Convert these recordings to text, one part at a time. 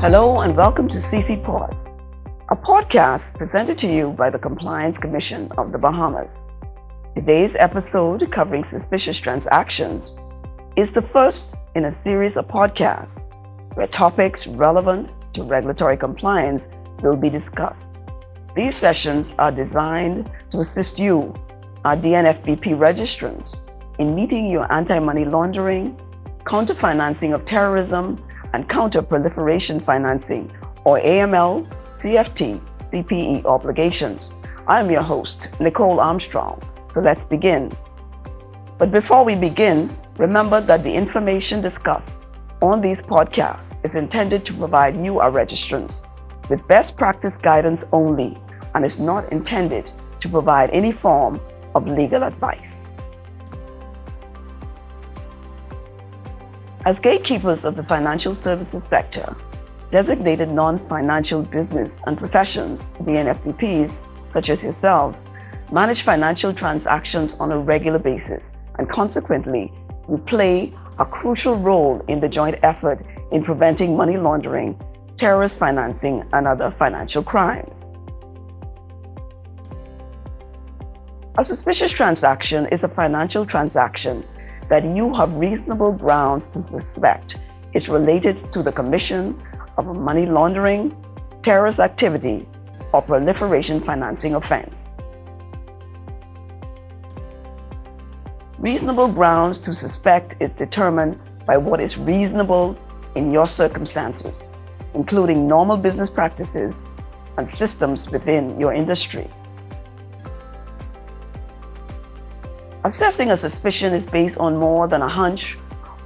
Hello and welcome to STR Podcast, a podcast presented to you by the Compliance Commission of the Bahamas. Today's episode, covering suspicious transactions, is the first in a series of podcasts where topics relevant to regulatory compliance will be discussed. These sessions are designed to assist you, our DNFBP registrants, in meeting your anti-money laundering, counter-financing of terrorism, and counter-proliferation financing, or AML, CFT, CPE obligations. I'm your host, Nicole Armstrong. So let's begin. But before we begin, remember that the information discussed on these podcasts is intended to provide you, our registrants, with best practice guidance only and is not intended to provide any form of legal advice. As gatekeepers of the financial services sector, designated non-financial business and professions, DNFBPs, such as yourselves, manage financial transactions on a regular basis, and consequently, we play a crucial role in the joint effort in preventing money laundering, terrorist financing, and other financial crimes. A suspicious transaction is a financial transaction that you have reasonable grounds to suspect is related to the commission of a money laundering, terrorist activity, or proliferation financing offense. Reasonable grounds to suspect is determined by what is reasonable in your circumstances, including normal business practices and systems within your industry. Assessing a suspicion is based on more than a hunch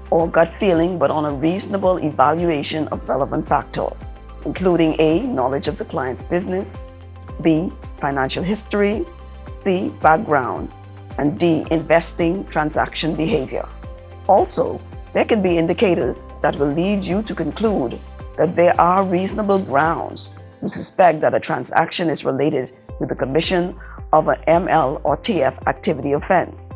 or gut feeling, but on a reasonable evaluation of relevant factors, including A, knowledge of the client's business, B, financial history, C, background, and D, investing transaction behavior. Also, there can be indicators that will lead you to conclude that there are reasonable grounds to suspect that a transaction is related to the commission of an ML or TF activity offense.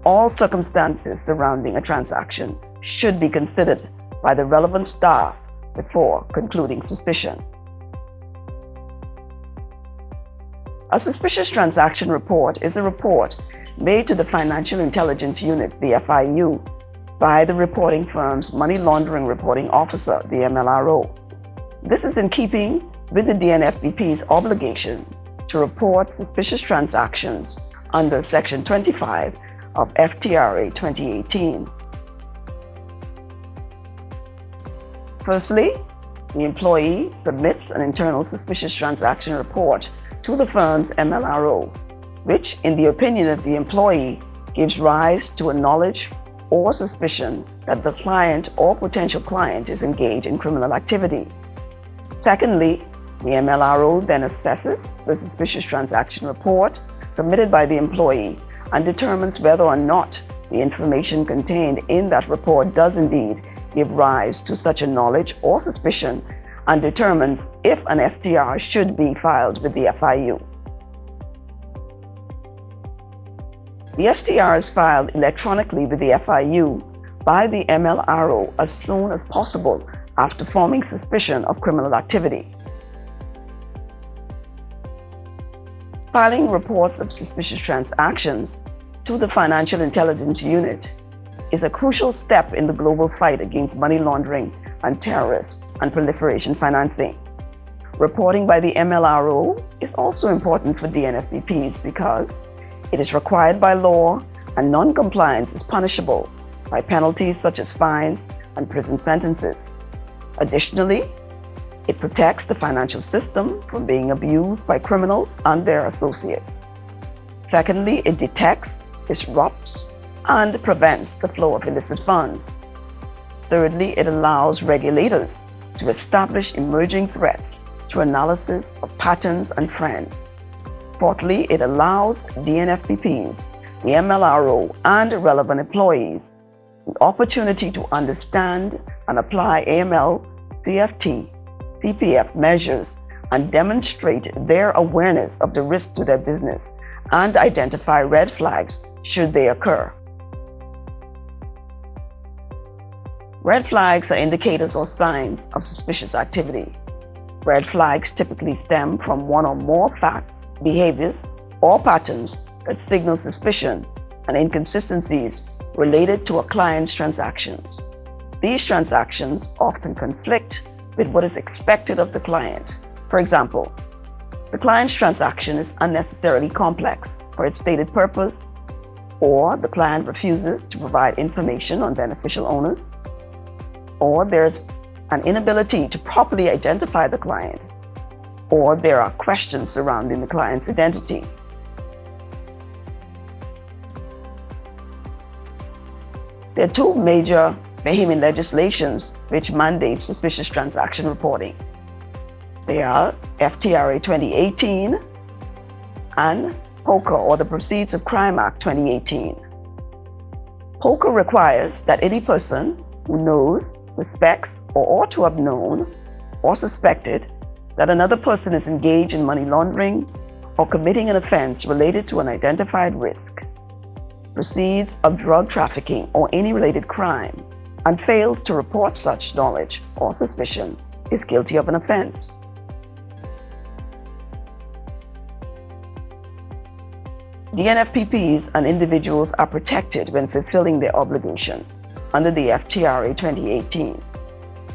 All circumstances surrounding a transaction should be considered by the relevant staff before concluding suspicion. A suspicious transaction report is a report made to the Financial Intelligence Unit, the FIU, by the reporting firm's Money Laundering Reporting Officer, the MLRO. This is in keeping with the DNFBP's obligation to report suspicious transactions under Section 25 of FTRA 2018. Firstly, the employee submits an internal suspicious transaction report to the firm's MLRO, which, in the opinion of the employee, gives rise to a knowledge or suspicion that the client or potential client is engaged in criminal activity. Secondly, the MLRO then assesses the suspicious transaction report submitted by the employee and determines whether or not the information contained in that report does indeed give rise to such a knowledge or suspicion, and determines if an STR should be filed with the FIU. The STR is filed electronically with the FIU by the MLRO as soon as possible after forming suspicion of criminal activity. Filing reports of suspicious transactions to the Financial Intelligence Unit is a crucial step in the global fight against money laundering and terrorist and proliferation financing. Reporting by the MLRO is also important for DNFBPs because it is required by law and non-compliance is punishable by penalties such as fines and prison sentences. Additionally, it protects the financial system from being abused by criminals and their associates. Secondly, it detects, disrupts, and prevents the flow of illicit funds. Thirdly, it allows regulators to establish emerging threats through analysis of patterns and trends. Fourthly, it allows DNFBPs, the MLRO, and relevant employees the opportunity to understand and apply AML, CFT, CPF measures and demonstrate their awareness of the risk to their business and identify red flags should they occur. Red flags are indicators or signs of suspicious activity. Red flags typically stem from one or more facts, behaviors, or patterns that signal suspicion and inconsistencies related to a client's transactions. These transactions often conflict with what is expected of the client. For example, the client's transaction is unnecessarily complex for its stated purpose, or the client refuses to provide information on beneficial owners, or there's an inability to properly identify the client, or there are questions surrounding the client's identity. There are two major Bahamian legislations which mandate suspicious transaction reporting. They are FTRA 2018 and POCA, or the Proceeds of Crime Act 2018. POCA requires that any person who knows, suspects, or ought to have known or suspected that another person is engaged in money laundering or committing an offense related to an identified risk, proceeds of drug trafficking or any related crime, and fails to report such knowledge or suspicion is guilty of an offense. DNFPPs and individuals are protected when fulfilling their obligation under the FTRA 2018.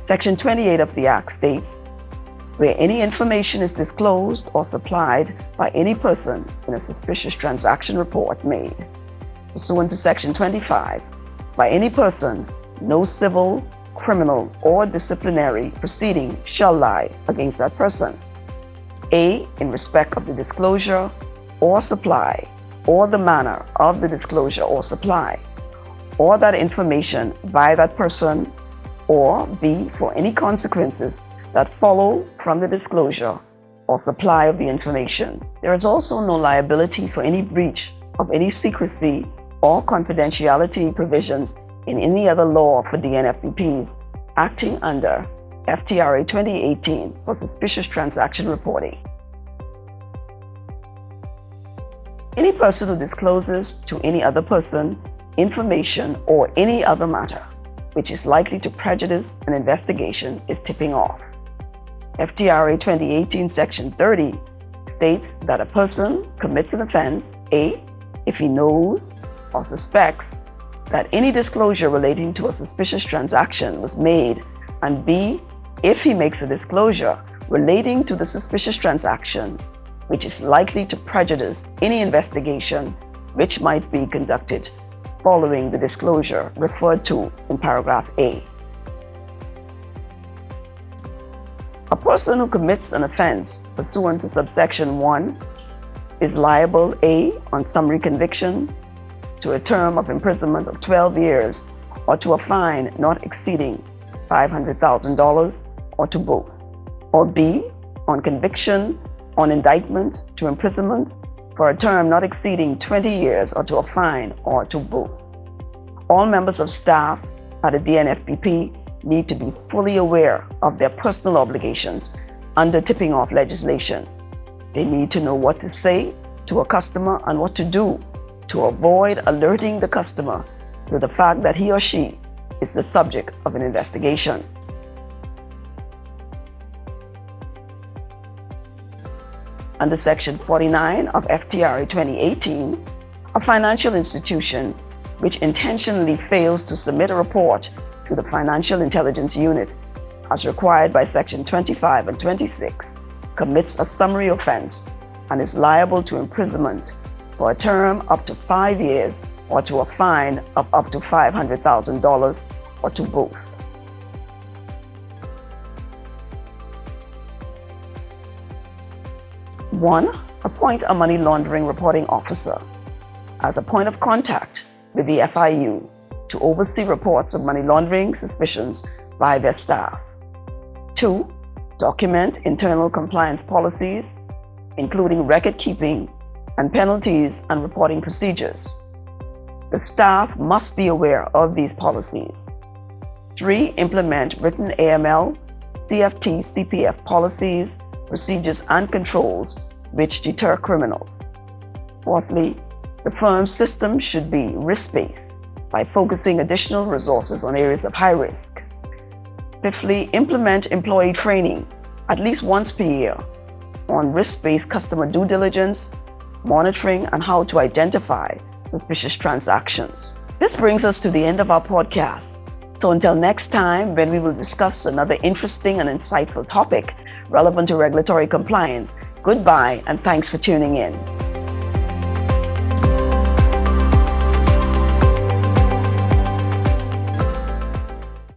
Section 28 of the Act states, where any information is disclosed or supplied by any person in a suspicious transaction report made pursuant to Section 25 by any person, no civil, criminal, or disciplinary proceeding shall lie against that person. A. In respect of the disclosure or supply, or the manner of the disclosure or supply, or that information by that person, or B. For any consequences that follow from the disclosure or supply of the information. There is also no liability for any breach of any secrecy or confidentiality provisions in any other law for DNFPPs acting under FTRA 2018 for suspicious transaction reporting. Any person who discloses to any other person information or any other matter which is likely to prejudice an investigation is tipping off. FTRA 2018 Section 30 states that a person commits an offense, A, if he knows or suspects that any disclosure relating to a suspicious transaction was made, and B, if he makes a disclosure relating to the suspicious transaction which is likely to prejudice any investigation which might be conducted following the disclosure referred to in paragraph A. A person who commits an offense pursuant to subsection 1 is liable, A, on summary conviction, to a term of imprisonment of 12 years or to a fine not exceeding $500,000 or to both, or B, on conviction, on indictment, to imprisonment for a term not exceeding 20 years or to a fine or to both. All members of staff at a DNFPP need to be fully aware of their personal obligations under tipping off legislation. They need to know what to say to a customer and what to do to avoid alerting the customer to the fact that he or she is the subject of an investigation. Under Section 49 of FTRA 2018, a financial institution which intentionally fails to submit a report to the Financial Intelligence Unit as required by Section 25 and 26 commits a summary offense and is liable to imprisonment for a term up to 5 years or to a fine of up to $500,000 or to both. One, appoint a money laundering reporting officer as a point of contact with the FIU to oversee reports of money laundering suspicions by their staff. 2, document internal compliance policies, including record keeping and penalties and reporting procedures. The staff must be aware of these policies. 3, implement written AML, CFT, CPF policies, procedures, and controls which deter criminals. Fourthly, the firm's system should be risk-based by focusing additional resources on areas of high risk. Fifthly, implement employee training at least once per year on risk-based customer due diligence, monitoring, and how to identify suspicious transactions. This brings us to the end of our podcast. So until next time, when we will discuss another interesting and insightful topic relevant to regulatory compliance, goodbye and thanks for tuning in.